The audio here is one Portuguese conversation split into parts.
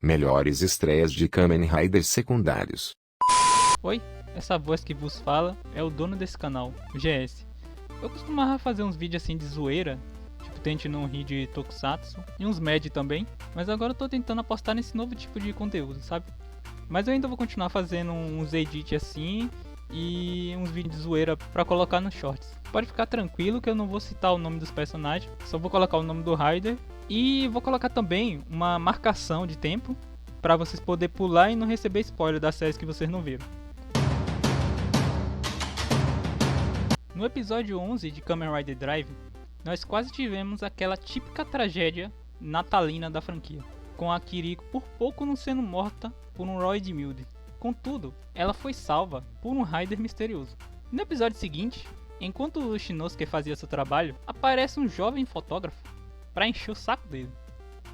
Melhores estreias de Kamen Rider secundários. Oi, essa voz que vos fala é o dono desse canal, o GS. Eu costumava fazer uns vídeos assim de zoeira, tipo Tente Não Rir de Tokusatsu, e uns med também, mas agora eu tô tentando apostar nesse novo tipo de conteúdo, sabe? Mas eu ainda vou continuar fazendo uns edits assim e uns vídeos de zoeira pra colocar nos shorts. Pode ficar tranquilo que eu não vou citar o nome dos personagens, só vou colocar o nome do Rider e vou colocar também uma marcação de tempo pra vocês poderem pular e não receber spoiler das séries que vocês não viram. No episódio 11 de Kamen Rider Drive, nós quase tivemos aquela típica tragédia natalina da franquia, com a Kiriko por pouco não sendo morta por um Roid Milde. Contudo, ela foi salva por um Rider misterioso. No episódio seguinte, enquanto o Shinosuke fazia seu trabalho, aparece um jovem fotógrafo para encher o saco dele.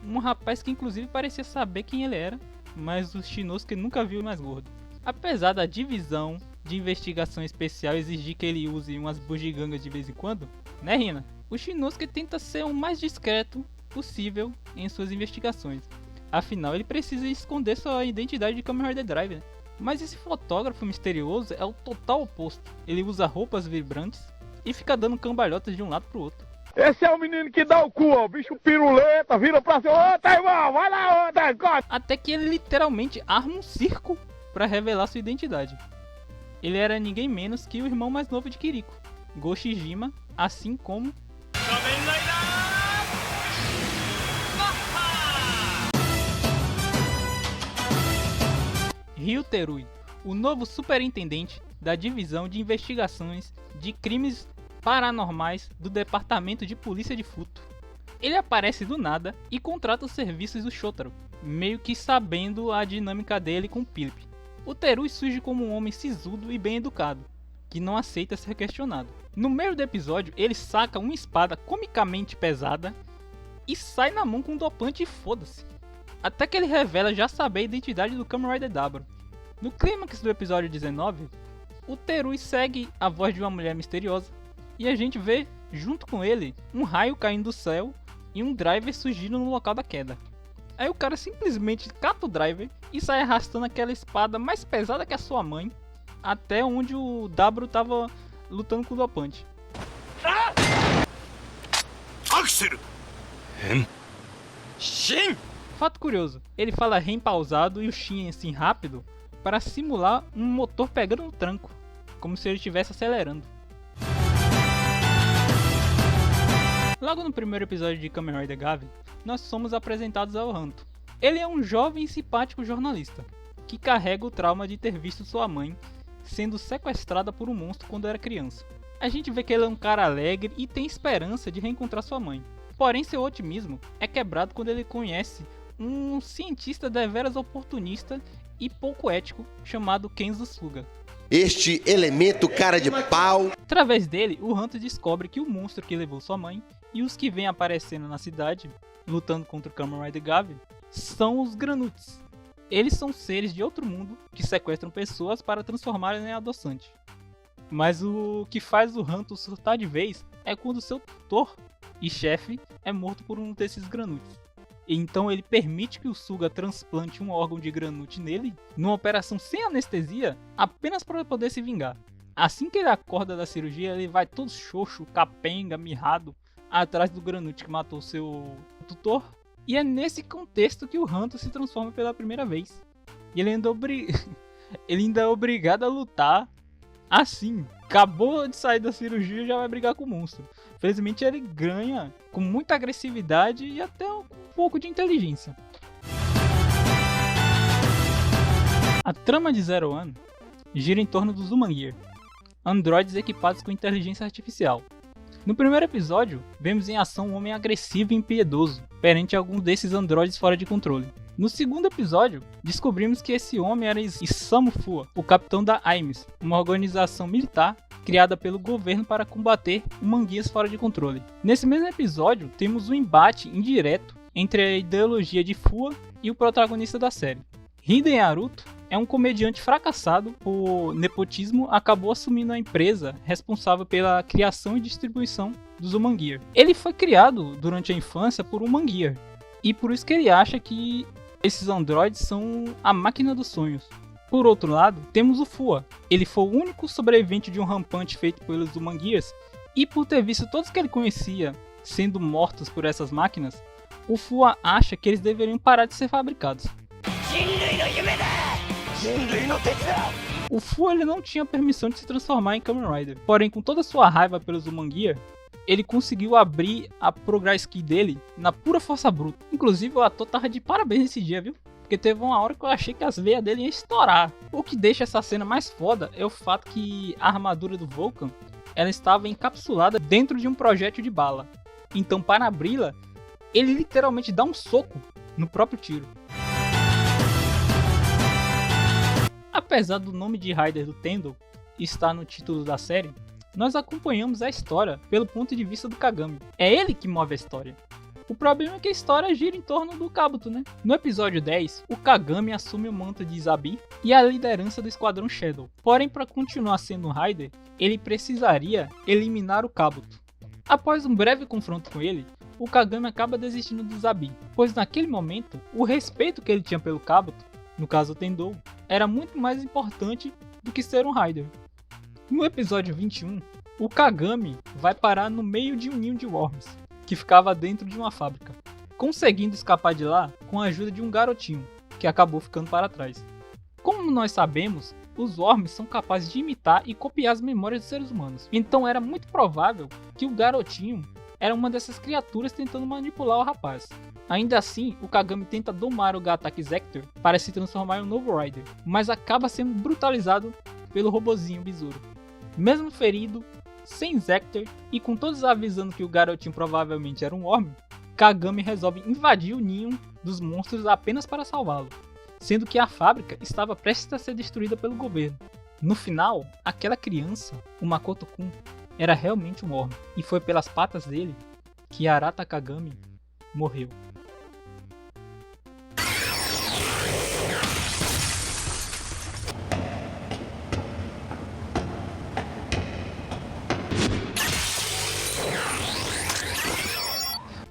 Um rapaz que inclusive parecia saber quem ele era, mas o Shinosuke nunca viu mais gordo. Apesar da divisão de investigação especial exigir que ele use umas bugigangas de vez em quando, né, Rina? O Shinosuke tenta ser o mais discreto possível em suas investigações. Afinal, ele precisa esconder sua identidade de Kamen Rider Drive, né? Mas esse fotógrafo misterioso é o total oposto. Ele usa roupas vibrantes e fica dando cambalhotas de um lado pro outro. Esse é o menino que dá o cu, ó, o bicho piruleta, vira pra cima, ô, tá irmão, vai lá, ô, tá, corta. Até que ele literalmente arma um circo para revelar sua identidade. Ele era ninguém menos que o irmão mais novo de Kiriko, Goshijima, assim como Ryu Terui, o novo superintendente da divisão de investigações de crimes paranormais do departamento de polícia de Futo. Ele aparece do nada e contrata os serviços do Shotaro, meio que sabendo a dinâmica dele com Philip. O Terui surge como um homem sisudo e bem educado, que não aceita ser questionado. No meio do episódio, ele saca uma espada comicamente pesada e sai na mão com um dopante e foda-se. Até que ele revela já saber a identidade do Kamen Rider W. No clímax do episódio 19, o Terui segue a voz de uma mulher misteriosa e a gente vê, junto com ele, um raio caindo do céu e um driver surgindo no local da queda. Aí o cara simplesmente cata o driver e sai arrastando aquela espada mais pesada que a sua mãe até onde o W tava lutando com o dopante. Axel! Shin! Fato curioso, ele fala Ren pausado e o Shin assim rápido para simular um motor pegando no tranco, como se ele estivesse acelerando. Logo no primeiro episódio de Kamen Rider Gavi, nós somos apresentados ao Hanto. Ele é um jovem e simpático jornalista, que carrega o trauma de ter visto sua mãe sendo sequestrada por um monstro quando era criança. A gente vê que ele é um cara alegre e tem esperança de reencontrar sua mãe. Porém, seu otimismo é quebrado quando ele conhece um cientista deveras oportunista e pouco ético chamado Kenzo Suga. Este elemento cara de pau. Através dele, o Hanto descobre que o monstro que levou sua mãe e os que vêm aparecendo na cidade, lutando contra o Kamen Rider Gavi, são os Granuts. Eles são seres de outro mundo que sequestram pessoas para transformá-las em adoçante. Mas o que faz o Hanto surtar de vez é quando seu tutor e chefe é morto por um desses Granuts. Então ele permite que o Suga transplante um órgão de Granut nele, numa operação sem anestesia, apenas para poder se vingar. Assim que ele acorda da cirurgia, ele vai todo xoxo, capenga, mirrado, atrás do Granut que matou seu tutor. E é nesse contexto que o Hanto se transforma pela primeira vez. E ele ainda é obrigado a lutar assim. Acabou de sair da cirurgia e já vai brigar com o monstro. Felizmente ele ganha com muita agressividade e até um pouco de inteligência. A trama de Zero One gira em torno dos Human Gear, androides equipados com inteligência artificial. No primeiro episódio, vemos em ação um homem agressivo e impiedoso perante alguns desses androides fora de controle. No segundo episódio, descobrimos que esse homem era Isamu Fua, o capitão da AIMS, uma organização militar criada pelo governo para combater humanguias fora de controle. Nesse mesmo episódio, temos um embate indireto entre a ideologia de Fua e o protagonista da série. Hiden Haruto é um comediante fracassado por nepotismo, acabou assumindo a empresa responsável pela criação e distribuição dos Human Gear. Ele foi criado durante a infância por Human Gear, e por isso que ele acha que Esses androides são a máquina dos sonhos. Por outro lado, temos o Fua. Ele foi o único sobrevivente de um rampante feito pelos Humangears, e por ter visto todos que ele conhecia sendo mortos por essas máquinas, o Fua acha que eles deveriam parar de ser fabricados. O Fua ele não tinha permissão de se transformar em Kamen Rider, porém com toda sua raiva pelos Humangears, ele conseguiu abrir a Progress Key dele na pura força bruta. Inclusive o ator tava de parabéns nesse dia, viu? Porque teve uma hora que eu achei que as veias dele iam estourar. O que deixa essa cena mais foda é o fato que a armadura do Vulcan ela estava encapsulada dentro de um projétil de bala. Então para abri-la, ele literalmente dá um soco no próprio tiro. Apesar do nome de Rider do Tendo estar no título da série, nós acompanhamos a história pelo ponto de vista do Kagami. É ele que move a história. O problema é que a história gira em torno do Kabuto, né? No episódio 10, o Kagami assume o manto de Izabi e a liderança do Esquadrão Shadow. Porém, para continuar sendo um Rider, ele precisaria eliminar o Kabuto. Após um breve confronto com ele, o Kagami acaba desistindo do Izabi, pois naquele momento, o respeito que ele tinha pelo Kabuto, no caso o Tendou, era muito mais importante do que ser um Rider. No episódio 21, o Kagami vai parar no meio de um ninho de worms, que ficava dentro de uma fábrica, conseguindo escapar de lá com a ajuda de um garotinho, que acabou ficando para trás. Como nós sabemos, os worms são capazes de imitar e copiar as memórias dos seres humanos, então era muito provável que o garotinho era uma dessas criaturas tentando manipular o rapaz. Ainda assim, o Kagami tenta domar o Gataki Zector para se transformar em um novo Rider, mas acaba sendo brutalizado pelo robozinho Besouro. Mesmo ferido, sem Zector e com todos avisando que o garotinho provavelmente era um worm, Kagami resolve invadir o ninho dos monstros apenas para salvá-lo, sendo que a fábrica estava prestes a ser destruída pelo governo. No final, aquela criança, o Makoto-kun, era realmente um worm, e foi pelas patas dele que Arata Kagami morreu.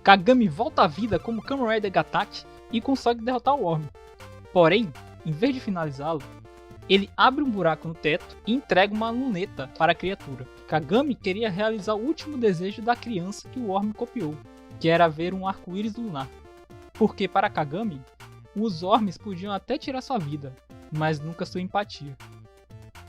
Kagami volta à vida como Kamen Rider Gataki e consegue derrotar o Worm. Porém, em vez de finalizá-lo, ele abre um buraco no teto e entrega uma luneta para a criatura. Kagami queria realizar o último desejo da criança que o Worm copiou, que era ver um arco-íris lunar. Porque para Kagami, os Worms podiam até tirar sua vida, mas nunca sua empatia.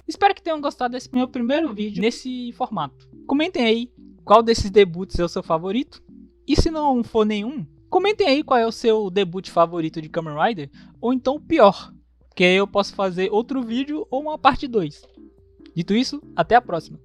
Espero que tenham gostado desse meu primeiro vídeo nesse formato. Comentem aí qual desses debuts é o seu favorito. E se não for nenhum, comentem aí qual é o seu debut favorito de Kamen Rider, ou então o pior, que aí eu posso fazer outro vídeo ou uma parte 2. Dito isso, até a próxima.